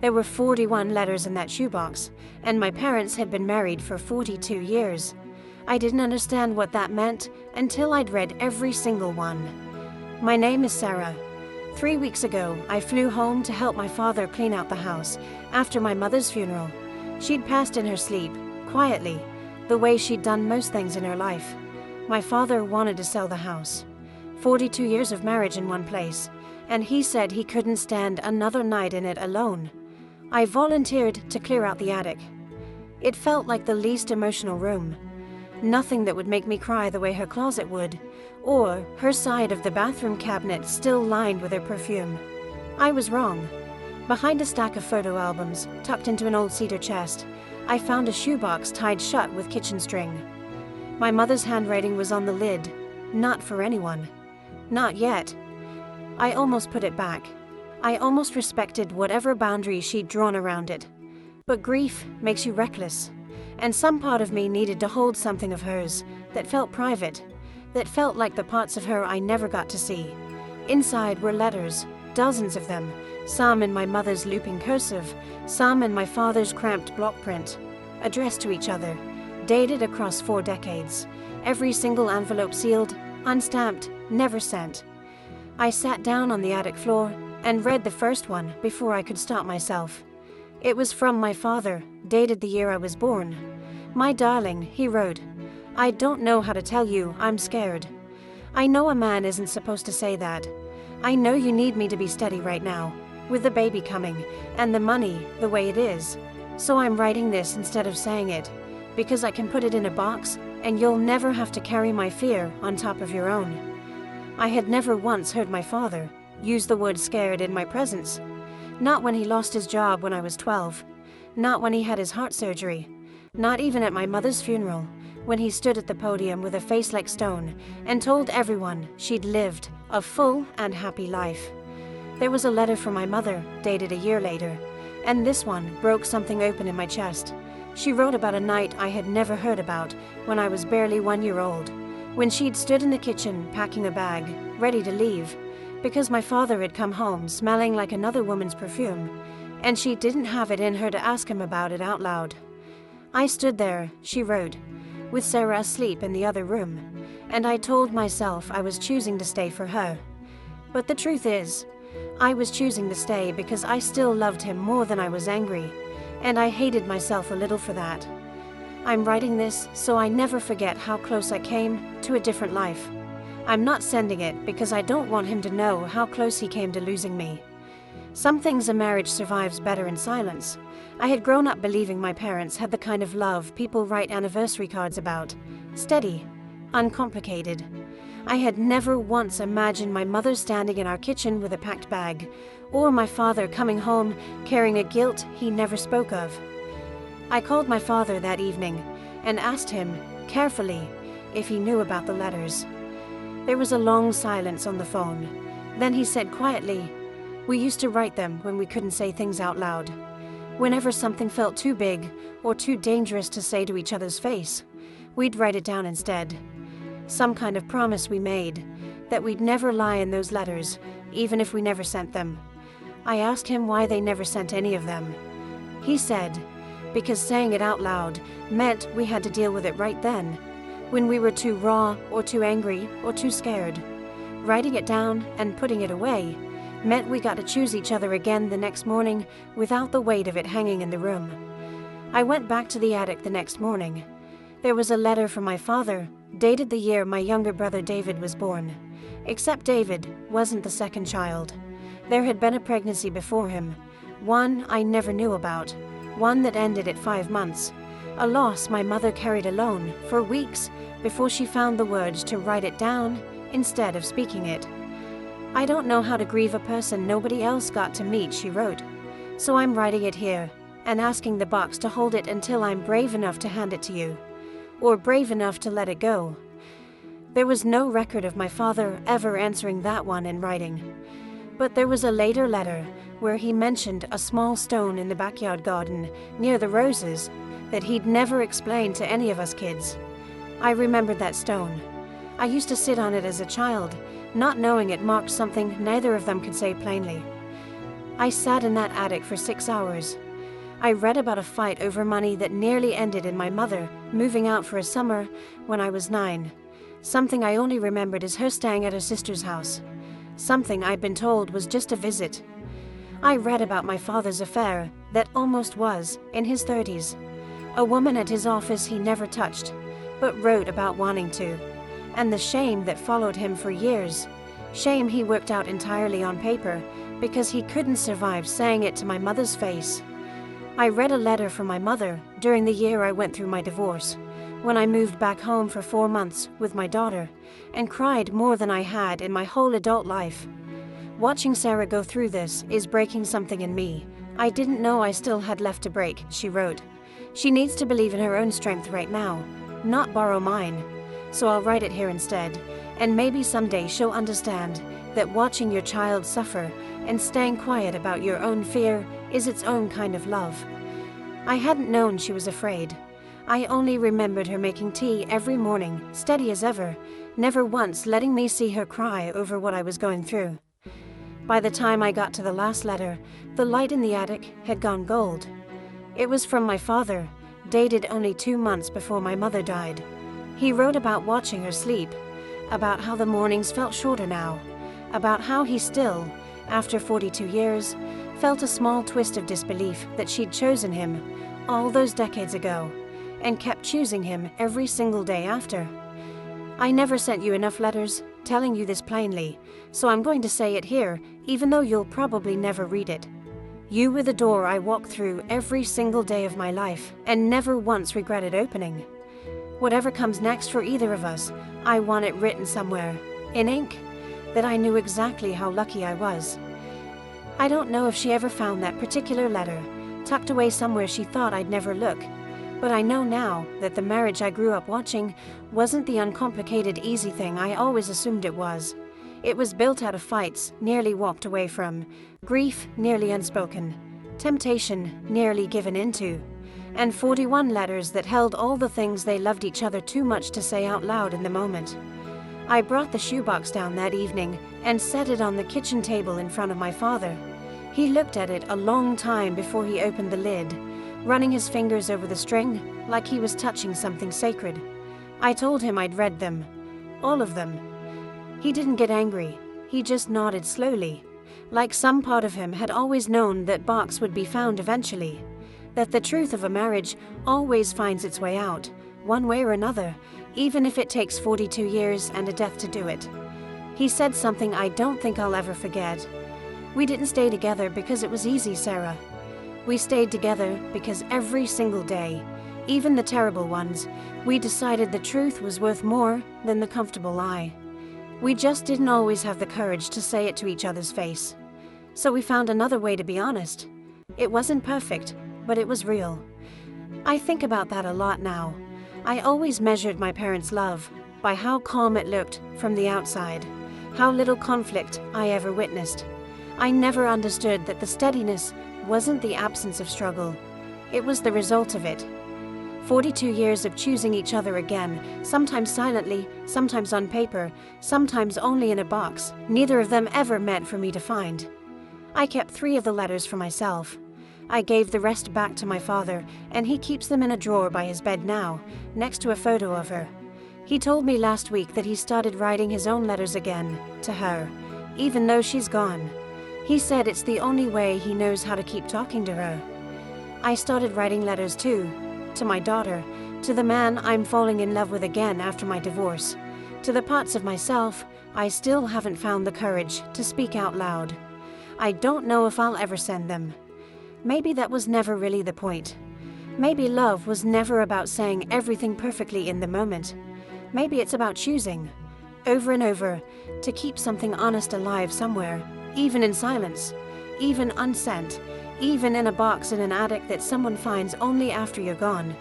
There were 41 letters in that shoebox, and my parents had been married for 42 years. I didn't understand what that meant until I'd read every single one. My name is Sarah. 3 weeks ago, I flew home to help my father clean out the house after my mother's funeral. She'd passed in her sleep, quietly, the way she'd done most things in her life. My father wanted to sell the house. 42 years of marriage in one place, and he said he couldn't stand another night in it alone. I volunteered to clear out the attic. It felt like the least emotional room. Nothing that would make me cry the way her closet would, or her side of the bathroom cabinet still lined with her perfume. I was wrong. Behind a stack of photo albums, tucked into an old cedar chest, I found a shoebox tied shut with kitchen string. My mother's handwriting was on the lid. Not for anyone. Not yet. I almost put it back. I almost respected whatever boundaries she'd drawn around it. But grief makes you reckless, and some part of me needed to hold something of hers that felt private, that felt like the parts of her I never got to see. Inside were letters, dozens of them, some in my mother's looping cursive, some in my father's cramped block print, addressed to each other, dated across 4 decades, every single envelope sealed, unstamped, never sent. I sat down on the attic floor and read the first one before I could stop myself. It was from my father, dated the year I was born. "My darling," he wrote, "I don't know how to tell you, I'm scared. I know a man isn't supposed to say that. I know you need me to be steady right now, with the baby coming, and the money the way it is. So I'm writing this instead of saying it, because I can put it in a box, and you'll never have to carry my fear on top of your own." I had never once heard my father use the word scared in my presence. Not when he lost his job when I was 12. Not when he had his heart surgery. Not even at my mother's funeral, when he stood at the podium with a face like stone and told everyone she'd lived a full and happy life. There was a letter from my mother, dated a year later, and this one broke something open in my chest. She wrote about a night I had never heard about when I was barely 1 year old, when she'd stood in the kitchen packing a bag, ready to leave, because my father had come home smelling like another woman's perfume, and she didn't have it in her to ask him about it out loud. "I stood there," she wrote, "with Sarah asleep in the other room, and I told myself I was choosing to stay for her. But the truth is, I was choosing to stay because I still loved him more than I was angry, and I hated myself a little for that. I'm writing this so I never forget how close I came to a different life. I'm not sending it because I don't want him to know how close he came to losing me. Some things a marriage survives better in silence. I had grown up believing my parents had the kind of love people write anniversary cards about. Steady, uncomplicated. I had never once imagined my mother standing in our kitchen with a packed bag, or my father coming home carrying a guilt he never spoke of. I called my father that evening and asked him, carefully, if he knew about the letters. There was a long silence on the phone. Then he said quietly, "We used to write them when we couldn't say things out loud. Whenever something felt too big or too dangerous to say to each other's face, we'd write it down instead. Some kind of promise we made, that we'd never lie in those letters, even if we never sent them." I asked him why they never sent any of them. He said, because saying it out loud meant we had to deal with it right then, when we were too raw or too angry or too scared. Writing it down and putting it away meant we got to choose each other again the next morning without the weight of it hanging in the room. I went back to the attic the next morning. There was a letter from my father, dated the year my younger brother David was born. Except David wasn't the second child. There had been a pregnancy before him, one I never knew about, one that ended at 5 months, a loss my mother carried alone for weeks before she found the words to write it down instead of speaking it. "I don't know how to grieve a person nobody else got to meet," she wrote, "so I'm writing it here and asking the box to hold it until I'm brave enough to hand it to you, or brave enough to let it go." There was no record of my father ever answering that one in writing. But there was a later letter where he mentioned a small stone in the backyard garden near the roses that he'd never explained to any of us kids. I remembered that stone. I used to sit on it as a child, not knowing it marked something neither of them could say plainly. I sat in that attic for 6 hours. I read about a fight over money that nearly ended in my mother moving out for a summer when I was 9. Something I only remembered is her staying at her sister's house. Something I'd been told was just a visit. I read about my father's affair that almost was, in his 30s. A woman at his office he never touched, but wrote about wanting to. And the shame that followed him for years. Shame he worked out entirely on paper because he couldn't survive saying it to my mother's face. I read a letter from my mother during the year I went through my divorce, when I moved back home for 4 months with my daughter, and cried more than I had in my whole adult life. Watching Sarah go through this is breaking something in me I didn't know I still had left to break, she wrote. She needs to believe in her own strength right now, not borrow mine. So I'll write it here instead, and maybe someday she'll understand that watching your child suffer and staying quiet about your own fear is its own kind of love. I hadn't known she was afraid. I only remembered her making tea every morning, steady as ever, never once letting me see her cry over what I was going through. By the time I got to the last letter, the light in the attic had gone gold. It was from my father, dated only 2 months before my mother died. He wrote about watching her sleep, about how the mornings felt shorter now, about how he still, after 42 years, felt a small twist of disbelief that she'd chosen him all those decades ago, and kept choosing him every single day after. I never sent you enough letters telling you this plainly, so I'm going to say it here, even though you'll probably never read it. You were the door I walked through every single day of my life, and never once regretted opening. Whatever comes next for either of us, I want it written somewhere, in ink, that I knew exactly how lucky I was. I don't know if she ever found that particular letter, tucked away somewhere she thought I'd never look, but I know now that the marriage I grew up watching wasn't the uncomplicated, easy thing I always assumed it was. It was built out of fights nearly walked away from, grief nearly unspoken, temptation nearly given into, and 41 letters that held all the things they loved each other too much to say out loud in the moment. I brought the shoebox down that evening and set it on the kitchen table in front of my father. He looked at it a long time before he opened the lid, running his fingers over the string like he was touching something sacred. I told him I'd read them, all of them. He didn't get angry, he just nodded slowly, like some part of him had always known that box would be found eventually, that the truth of a marriage always finds its way out, one way or another, even if it takes 42 years and a death to do it. He said something I don't think I'll ever forget. We didn't stay together because it was easy, Sarah. We stayed together because every single day, even the terrible ones, we decided the truth was worth more than the comfortable lie. We just didn't always have the courage to say it to each other's face. So we found another way to be honest. It wasn't perfect, but it was real. I think about that a lot now. I always measured my parents' love by how calm it looked from the outside, how little conflict I ever witnessed. I never understood that the steadiness wasn't the absence of struggle. It was the result of it. 42 years of choosing each other again, sometimes silently, sometimes on paper, sometimes only in a box, neither of them ever meant for me to find. I kept 3 of the letters for myself. I gave the rest back to my father, and he keeps them in a drawer by his bed now, next to a photo of her. He told me last week that he started writing his own letters again, to her, even though she's gone. He said it's the only way he knows how to keep talking to her. I started writing letters too, to my daughter, to the man I'm falling in love with again after my divorce, to the parts of myself I still haven't found the courage to speak out loud. I don't know if I'll ever send them. Maybe that was never really the point. Maybe love was never about saying everything perfectly in the moment. Maybe it's about choosing, over and over, to keep something honest alive somewhere, even in silence, even unsent, even in a box in an attic that someone finds only after you're gone.